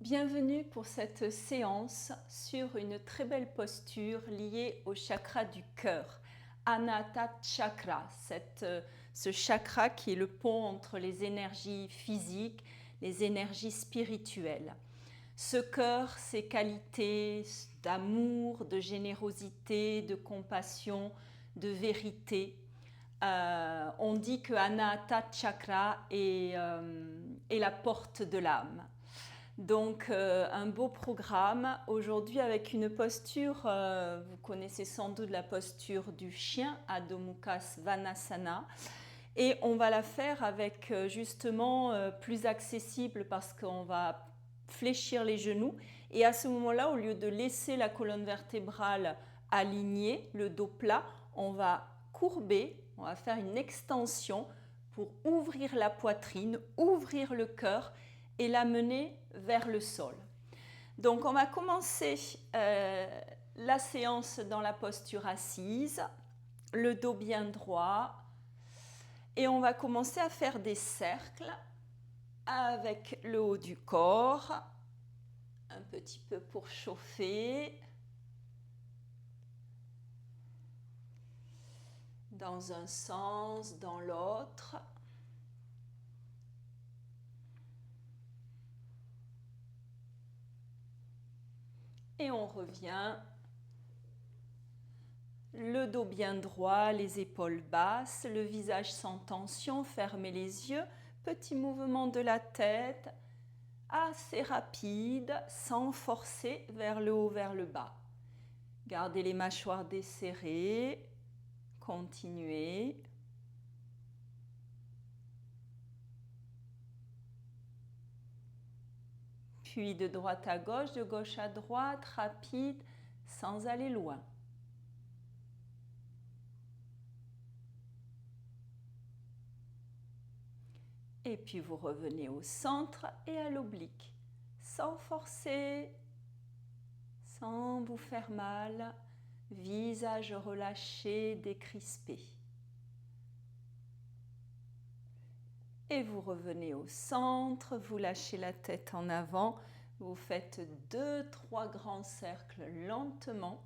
Bienvenue pour cette séance sur une très belle posture liée au chakra du cœur, Anahata Chakra, ce chakra qui est le pont entre les énergies physiques, les énergies spirituelles. Ce cœur, ses qualités d'amour, de générosité, de compassion, de vérité. On dit que Anahata Chakra est la porte de l'âme. Donc un beau programme aujourd'hui avec une posture, vous connaissez sans doute la posture du chien, Adho Mukha Svanasana, et on va la faire avec justement plus accessible parce qu'on va fléchir les genoux et à ce moment-là, au lieu de laisser la colonne vertébrale alignée, le dos plat, on va courber, on va faire une extension pour ouvrir la poitrine, ouvrir le cœur et l'amener vers le sol. Donc on va commencer la séance dans la posture assise, le dos bien droit, et on va commencer à faire des cercles avec le haut du corps, un petit peu pour chauffer, dans un sens, dans l'autre. Et on revient, le dos bien droit, les épaules basses, le visage sans tension, fermez les yeux, petit mouvement de la tête, assez rapide, sans forcer vers le haut, vers le bas. Gardez les mâchoires desserrées, continuez. Puis de droite à gauche, de gauche à droite, rapide, sans aller loin. Et puis vous revenez au centre et à l'oblique, sans forcer, sans vous faire mal, visage relâché, décrispé. Et vous revenez au centre, vous lâchez la tête en avant, vous faites 2-3 grands cercles lentement,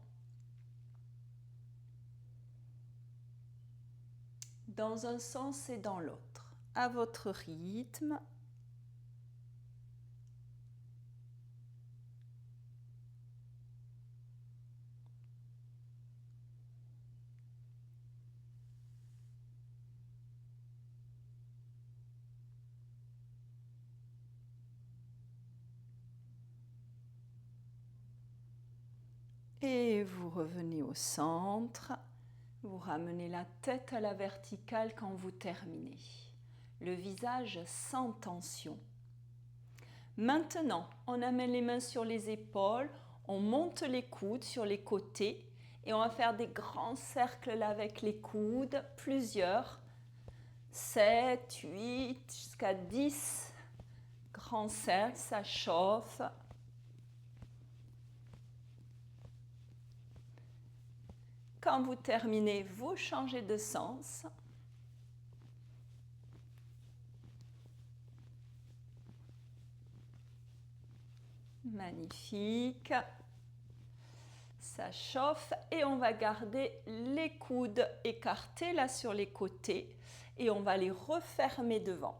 dans un sens et dans l'autre, à votre rythme. Et vous revenez au centre, vous ramenez la tête à la verticale quand vous terminez, le visage sans tension. Maintenant, on amène les mains sur les épaules, on monte les coudes sur les côtés et on va faire des grands cercles là avec les coudes, plusieurs, 7, 8, jusqu'à 10 grands cercles, ça chauffe. Quand vous terminez, vous changez de sens. Magnifique. Ça chauffe et on va garder les coudes écartés là sur les côtés et on va les refermer devant.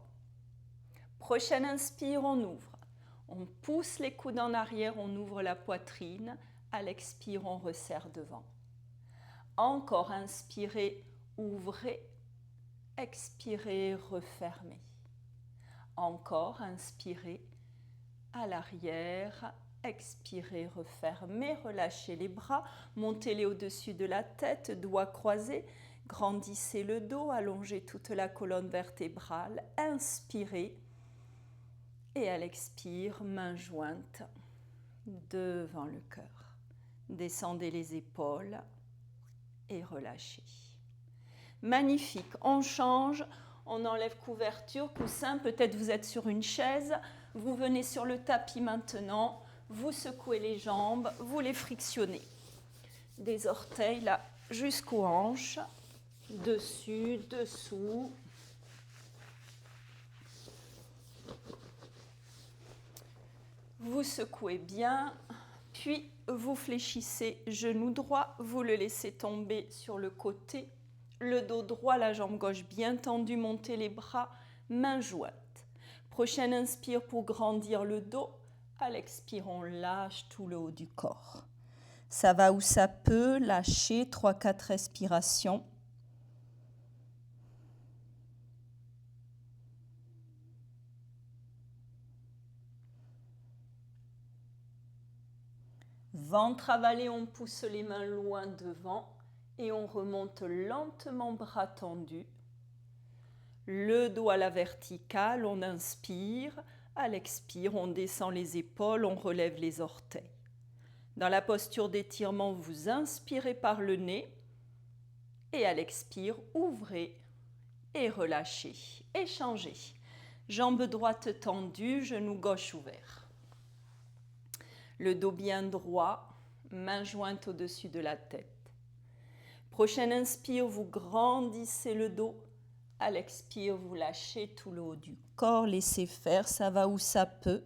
Prochaine inspire, on ouvre. On pousse les coudes en arrière, on ouvre la poitrine. À l'expire, on resserre devant. Encore inspirez, ouvrez. Expirez, refermez. Encore inspirez. À l'arrière, expirez, refermez, relâchez les bras, montez-les au-dessus de la tête, doigts croisés, grandissez le dos, allongez toute la colonne vertébrale, inspirez et à l'expire, mains jointes devant le cœur. Descendez les épaules et relâchez. Magnifique, on change, on enlève couverture, coussin, peut-être vous êtes sur une chaise, vous venez sur le tapis maintenant, vous secouez les jambes, vous les frictionnez. Des orteils là jusqu'aux hanches, dessus, dessous. Vous secouez bien, puis vous fléchissez genou droit, vous le laissez tomber sur le côté, le dos droit, la jambe gauche bien tendue, montez les bras, mains jointes. Prochaine inspire pour grandir le dos, à l'expire on lâche tout le haut du corps. Ça va où ça peut, lâchez 3-4 respirations. Ventre avalé, on pousse les mains loin devant et on remonte lentement bras tendus. Le dos à la verticale, on inspire. À l'expire, on descend les épaules, on relève les orteils. Dans la posture d'étirement, vous inspirez par le nez et à l'expire, ouvrez et relâchez. Échangez. Jambe droite tendue, genou gauche ouvert. Le dos bien droit, main jointe au-dessus de la tête. Prochaine inspire, vous grandissez le dos. À l'expire, vous lâchez tout le haut du corps, laissez faire, ça va où ça peut.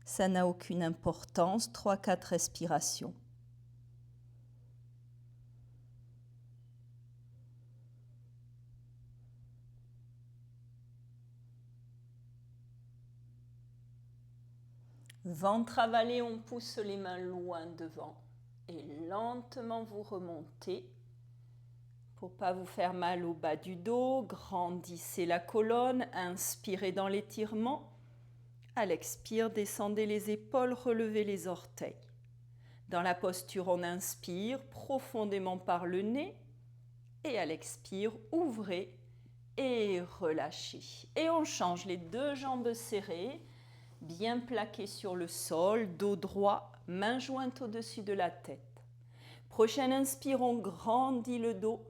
Ça n'a aucune importance. 3-4 respirations. Ventre avalé, on pousse les mains loin devant et lentement vous remontez. Pour ne pas vous faire mal au bas du dos, grandissez la colonne, inspirez dans l'étirement. À l'expire, descendez les épaules, relevez les orteils. Dans la posture, on inspire profondément par le nez et à l'expire, ouvrez et relâchez. Et on change les deux jambes serrées, bien plaquées sur le sol, dos droit, main jointe au-dessus de la tête. Prochaine inspire, on grandit le dos.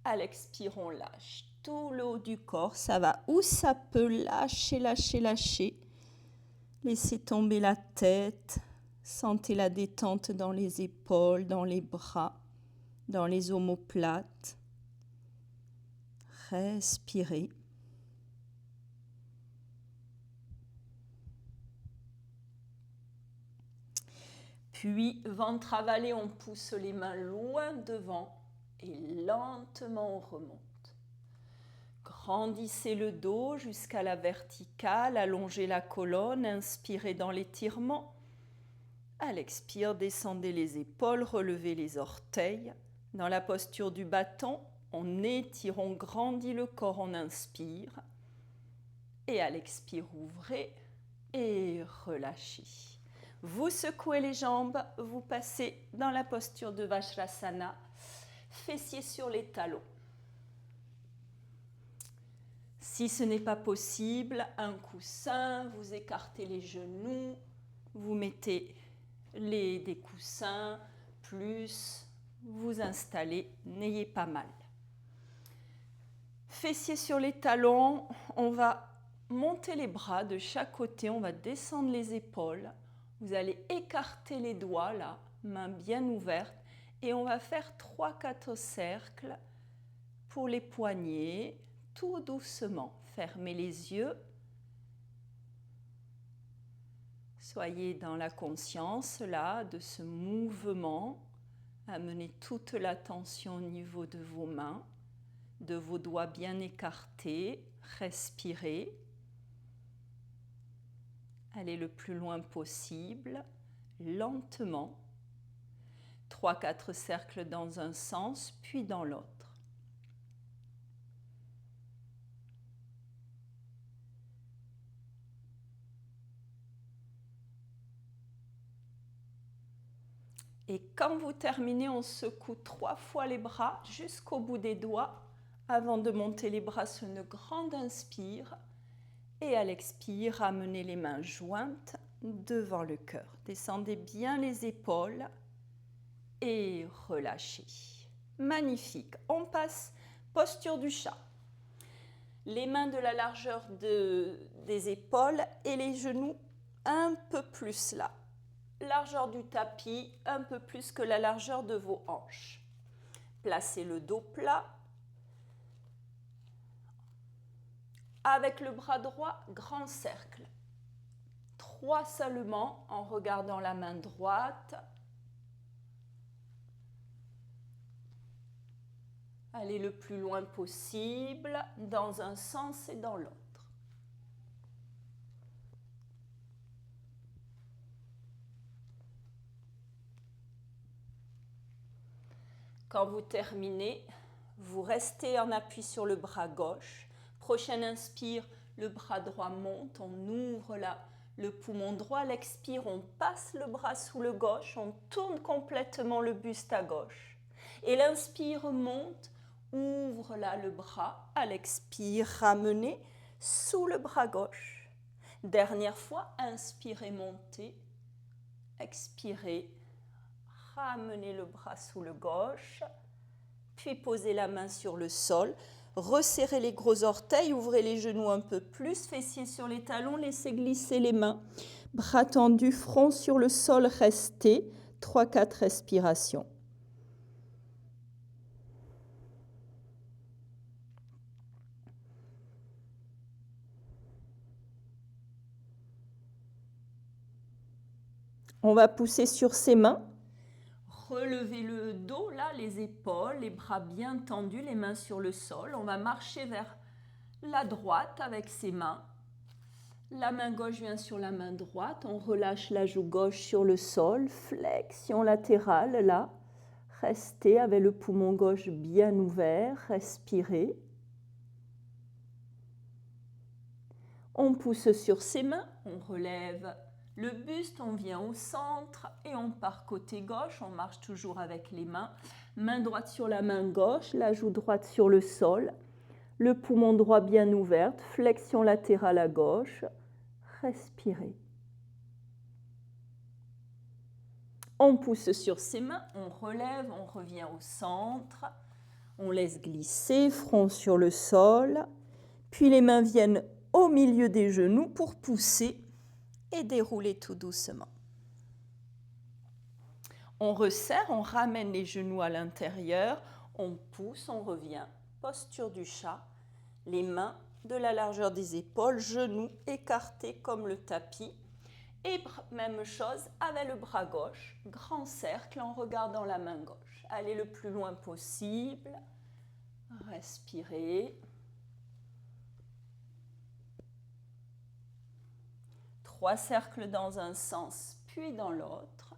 À l'expire, on lâche tout le haut du corps. Ça va où ça peut, lâcher, lâcher, lâcher. Laissez tomber la tête. Sentez la détente dans les épaules, dans les bras, dans les omoplates. Respirez. Puis, ventre avalé, on pousse les mains loin devant et lentement on remonte. Grandissez le dos jusqu'à la verticale, allongez la colonne, inspirez dans l'étirement. À l'expire, descendez les épaules, relevez les orteils. Dans la posture du bâton, on étire, on grandit le corps, on inspire. Et à l'expire, ouvrez et relâchez. Vous secouez les jambes, vous passez dans la posture de Vajrasana, fessiers sur les talons. Si ce n'est pas possible, un coussin, vous écartez les genoux, vous mettez des coussins, plus vous installez, n'ayez pas mal. Fessiers sur les talons, on va monter les bras de chaque côté, on va descendre les épaules. Vous allez écarter les doigts, là, main bien ouverte, et on va faire 3-4 cercles pour les poignets, tout doucement. Fermez les yeux. Soyez dans la conscience, là, de ce mouvement. Amenez toute l'attention au niveau de vos mains, de vos doigts bien écartés. Respirez. Allez le plus loin possible, lentement. 3-4 cercles dans un sens, puis dans l'autre. Et quand vous terminez, on secoue 3 fois les bras jusqu'au bout des doigts avant de monter les bras sur une grande inspire. Et à l'expire, ramenez les mains jointes devant le cœur. Descendez bien les épaules et relâchez. Magnifique. On passe posture du chat. Les mains de la largeur des épaules et les genoux un peu plus là. Largeur du tapis, un peu plus que la largeur de vos hanches. Placez le dos plat. Avec le bras droit, grand cercle. 3 seulement en regardant la main droite. Allez le plus loin possible dans un sens et dans l'autre. Quand vous terminez, vous restez en appui sur le bras gauche. Prochaine inspire, le bras droit monte, on ouvre le poumon droit. L'expire, on passe le bras sous le gauche, on tourne complètement le buste à gauche. Et l'inspire monte, ouvre là le bras. À l'expire, ramenez sous le bras gauche. Dernière fois, inspirez, montez. Expirez, ramenez le bras sous le gauche. Puis posez la main sur le sol. Resserrez les gros orteils, ouvrez les genoux un peu plus, fessiers sur les talons, laissez glisser les mains. Bras tendus, front sur le sol, restez. 3-4 respirations. On va pousser sur ses mains. Relevez le dos, là, les épaules, les bras bien tendus, les mains sur le sol. On va marcher vers la droite avec ses mains. La main gauche vient sur la main droite. On relâche la joue gauche sur le sol. Flexion latérale, là. Restez avec le poumon gauche bien ouvert. Respirez. On pousse sur ses mains. On relève le buste, on vient au centre et on part côté gauche, on marche toujours avec les mains. Main droite sur la main gauche, la joue droite sur le sol. Le poumon droit bien ouvert, flexion latérale à gauche. Respirez. On pousse sur ses mains, on relève, on revient au centre. On laisse glisser, front sur le sol. Puis les mains viennent au milieu des genoux pour pousser et dérouler tout doucement. On resserre, on ramène les genoux à l'intérieur, on pousse, on revient. Posture du chat, les mains de la largeur des épaules, genoux écartés comme le tapis. Et même chose avec le bras gauche, grand cercle en regardant la main gauche. Allez le plus loin possible, respirez. 3 cercles dans un sens, puis dans l'autre.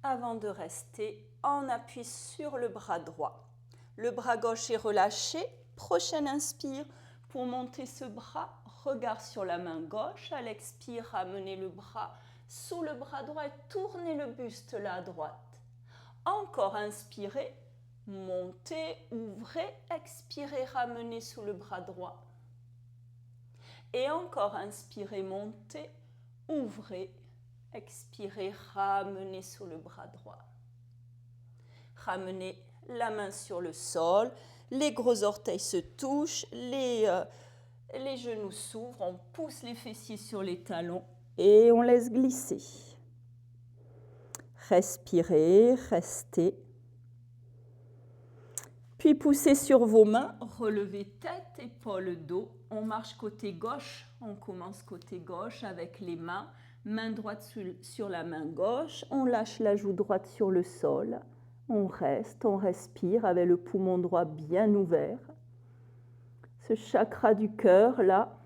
Avant de rester en appui sur le bras droit. Le bras gauche est relâché. Prochaine inspire pour monter ce bras. Regard sur la main gauche. À l'expire, ramenez le bras sous le bras droit et tournez le buste là à droite. Encore inspirez, montez, ouvrez, expirez, ramenez sous le bras droit. Et encore inspirez, montez, ouvrez, expirez, ramenez sous le bras droit. Ramenez la main sur le sol, les gros orteils se touchent, les genoux s'ouvrent, on pousse les fessiers sur les talons et on laisse glisser. Respirez, restez. Puis poussez sur vos mains, relevez tête, épaules, dos. On marche côté gauche, on commence côté gauche avec les mains. Main droite sur la main gauche, on lâche la joue droite sur le sol. On reste, on respire avec le poumon droit bien ouvert. Ce chakra du cœur, là,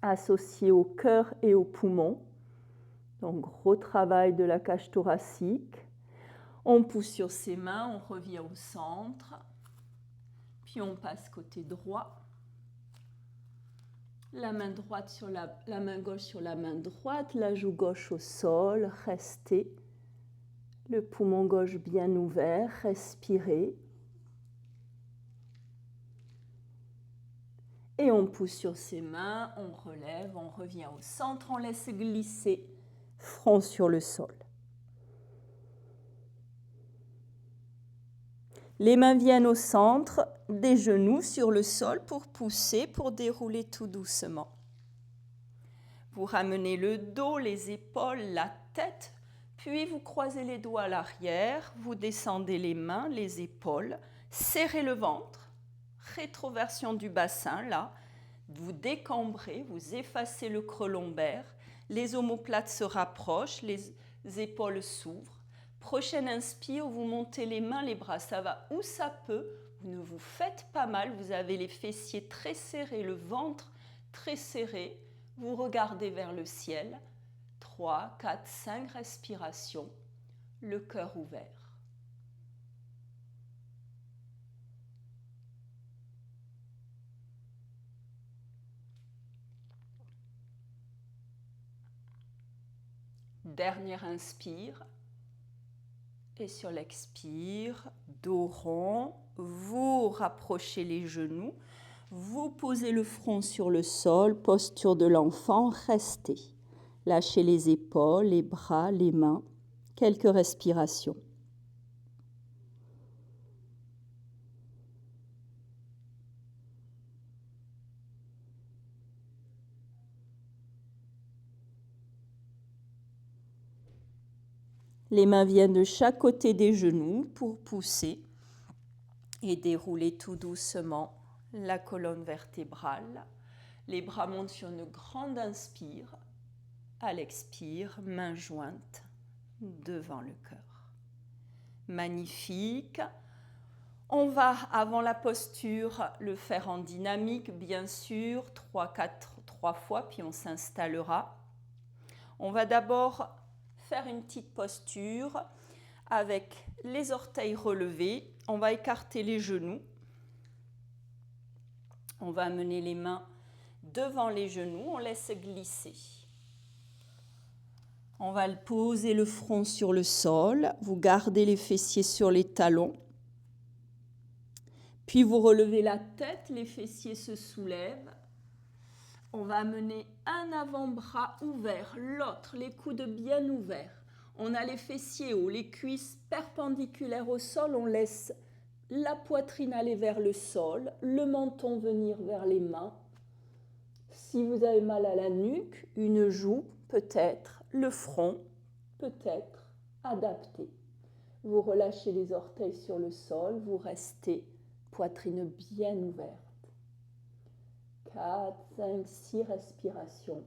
associé au cœur et au poumon. Donc, gros travail de la cage thoracique. On pousse sur ses mains, on revient au centre. Puis on passe côté droit. La main droite sur la main gauche sur la main droite, la joue gauche au sol, restez. Le poumon gauche bien ouvert, respirez. Et on pousse sur ses mains, on relève, on revient au centre, on laisse glisser, front sur le sol. Les mains viennent au centre, des genoux sur le sol pour pousser, pour dérouler tout doucement. Vous ramenez le dos, les épaules, la tête, Puis vous croisez les doigts à l'arrière, vous descendez les mains, les épaules, serrez le ventre, rétroversion du bassin là, vous décambrez, vous effacez le creux lombaire, les omoplates se rapprochent, les épaules s'ouvrent. Prochaine inspire, vous montez les mains, les bras, ça va où ça peut, vous ne vous faites pas mal, vous avez les fessiers très serrés, le ventre très serré, vous regardez vers le ciel. 3, 4, 5 respirations, le cœur ouvert. Dernière inspire. Et sur l'expire, dos rond, vous rapprochez les genoux, vous posez le front sur le sol, posture de l'enfant, restez. Lâchez les épaules, les bras, les mains, quelques respirations. Les mains viennent de chaque côté des genoux pour pousser et dérouler tout doucement la colonne vertébrale. Les bras montent sur une grande inspire. À l'expire, mains jointes devant le cœur. Magnifique. On va, avant la posture, le faire en dynamique, bien sûr, 3 fois, puis on s'installera. On va d'abord faire une petite posture avec les orteils relevés. On va écarter les genoux. On va amener les mains devant les genoux. On laisse glisser. On va poser le front sur le sol. Vous gardez les fessiers sur les talons. Puis vous relevez la tête. Les fessiers se soulèvent. On va amener un avant-bras ouvert, l'autre, les coudes bien ouverts. On a les fessiers hauts, les cuisses perpendiculaires au sol. On laisse la poitrine aller vers le sol, le menton venir vers les mains. Si vous avez mal à la nuque, une joue peut-être, le front peut-être adapté. Vous relâchez les orteils sur le sol, vous restez poitrine bien ouverte. 4, 5, 6 respirations.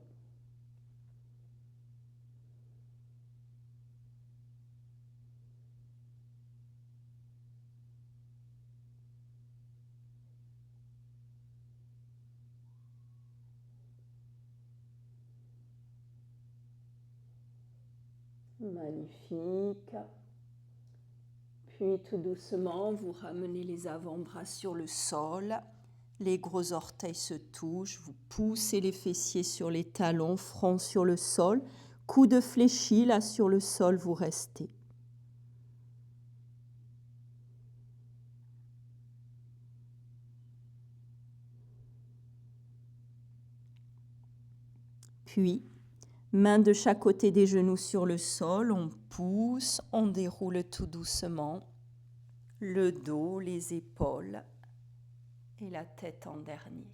Magnifique. Puis tout doucement, vous ramenez les avant-bras sur le sol. Les gros orteils se touchent. Vous poussez les fessiers sur les talons, front sur le sol. Coude fléchi, là sur le sol, vous restez. Puis, mains de chaque côté des genoux sur le sol, on pousse, on déroule tout doucement le dos, les épaules et la tête en dernier.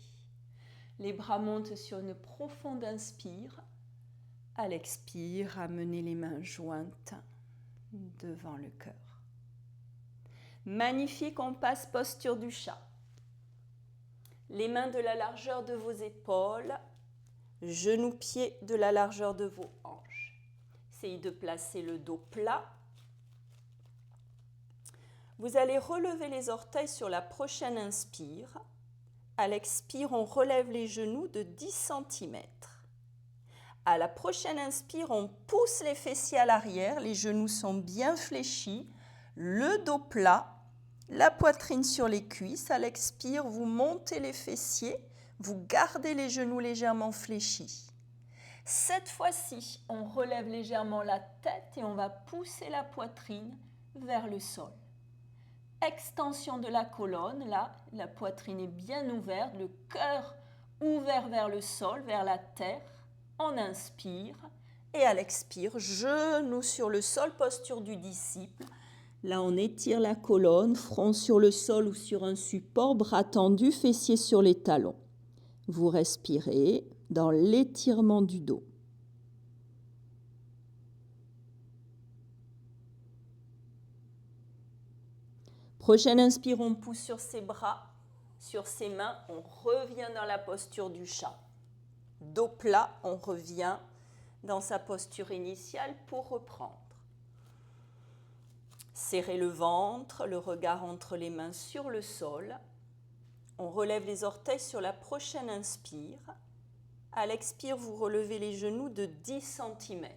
Les bras montent sur une profonde inspire. À l'expire, ramenez les mains jointes devant le cœur. Magnifique, on passe posture du chat. Les mains de la largeur de vos épaules, genoux-pieds de la largeur de vos hanches. Essayez de placer le dos plat. Vous allez relever les orteils sur la prochaine inspire. À l'expire, on relève les genoux de 10 cm. À la prochaine inspire, on pousse les fessiers à l'arrière, les genoux sont bien fléchis, le dos plat, la poitrine sur les cuisses. À l'expire, vous montez les fessiers, vous gardez les genoux légèrement fléchis. Cette fois-ci, on relève légèrement la tête et on va pousser la poitrine vers le sol. Extension de la colonne, là, la poitrine est bien ouverte, le cœur ouvert vers le sol, vers la terre. On inspire et à l'expire, genoux sur le sol, posture du disciple. Là, on étire la colonne, front sur le sol ou sur un support, bras tendus, fessiers sur les talons. Vous respirez dans l'étirement du dos. Prochaine inspire, on pousse sur ses bras, sur ses mains, on revient dans la posture du chat. Dos plat, on revient dans sa posture initiale pour reprendre. Serrez le ventre, le regard entre les mains sur le sol. On relève les orteils sur la prochaine inspire. À l'expire, vous relevez les genoux de 10 cm.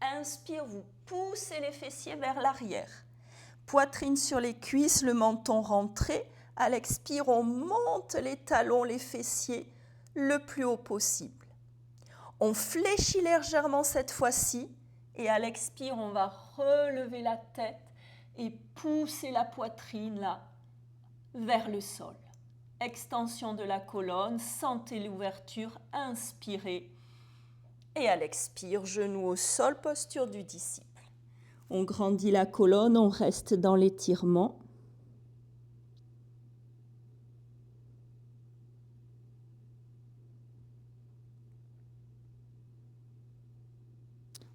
Inspire, vous poussez les fessiers vers l'arrière. Poitrine sur les cuisses, le menton rentré. À l'expire, on monte les talons, les fessiers le plus haut possible. On fléchit légèrement cette fois-ci et à l'expire, on va relever la tête et pousser la poitrine là vers le sol. Extension de la colonne, sentez l'ouverture, inspirez. Et à l'expire, genoux au sol, posture du disciple. On grandit la colonne, on reste dans l'étirement.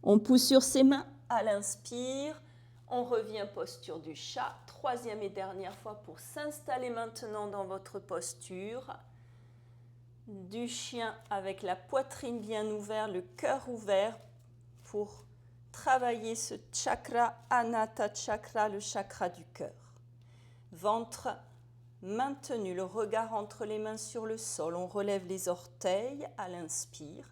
On pousse sur ses mains à l'inspire. On revient posture du chat. Troisième et dernière fois pour s'installer maintenant dans votre posture. Du chien avec la poitrine bien ouverte, le cœur ouvert pour travailler ce chakra, Anahata Chakra, le chakra du cœur. Ventre maintenu, le regard entre les mains sur le sol. On relève les orteils à l'inspire.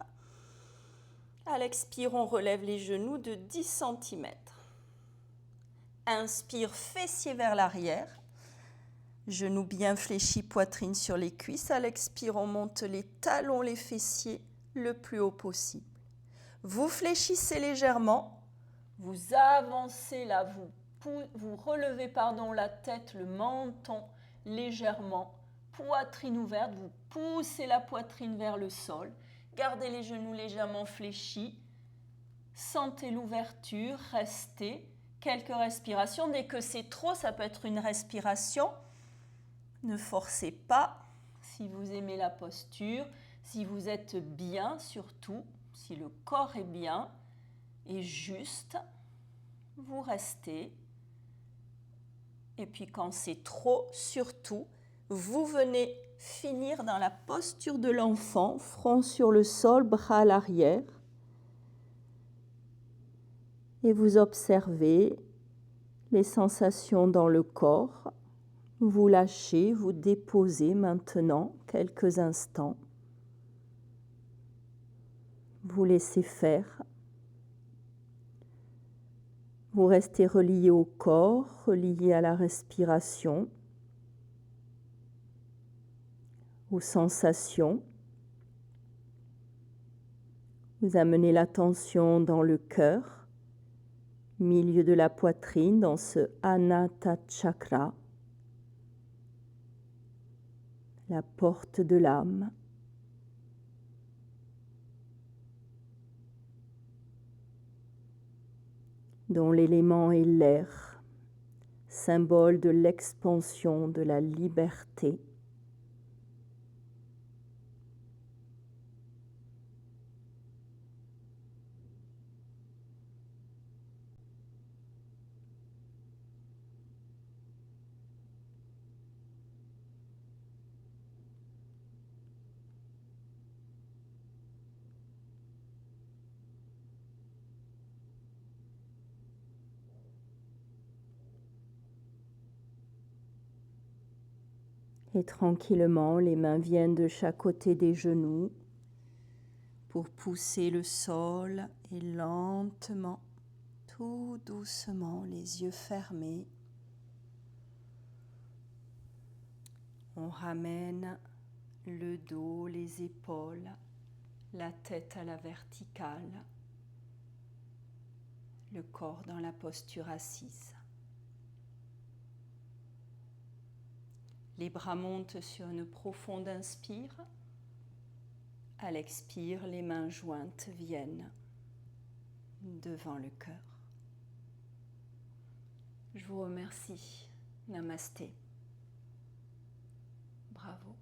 À l'expire, on relève les genoux de 10 cm. Inspire, fessiers vers l'arrière. Genoux bien fléchis, poitrine sur les cuisses. À l'expire, on monte les talons, les fessiers le plus haut possible. Vous fléchissez légèrement. Vous avancez là, vous relevez la tête, le menton légèrement. Poitrine ouverte, vous poussez la poitrine vers le sol. Gardez les genoux légèrement fléchis. Sentez l'ouverture, restez. Quelques respirations. Dès que c'est trop, ça peut être une respiration. Ne forcez pas. Si vous aimez la posture, si vous êtes bien surtout, si le corps est bien et juste, vous restez. Et puis quand c'est trop, surtout, vous venez finir dans la posture de l'enfant, front sur le sol, bras à l'arrière. Et vous observez les sensations dans le corps. Vous lâchez, vous déposez maintenant quelques instants. Vous laissez faire. Vous restez relié au corps, relié à la respiration, aux sensations. Vous amenez l'attention dans le cœur, milieu de la poitrine, dans ce Anahata Chakra, la porte de l'âme. Dont l'élément est l'air, symbole de l'expansion, de la liberté. Et tranquillement, les mains viennent de chaque côté des genoux pour pousser le sol et lentement, tout doucement, les yeux fermés, on ramène le dos, les épaules, la tête à la verticale, le corps dans la posture assise. Les bras montent sur une profonde inspire. À l'expire, les mains jointes viennent devant le cœur. Je vous remercie. Namasté. Bravo.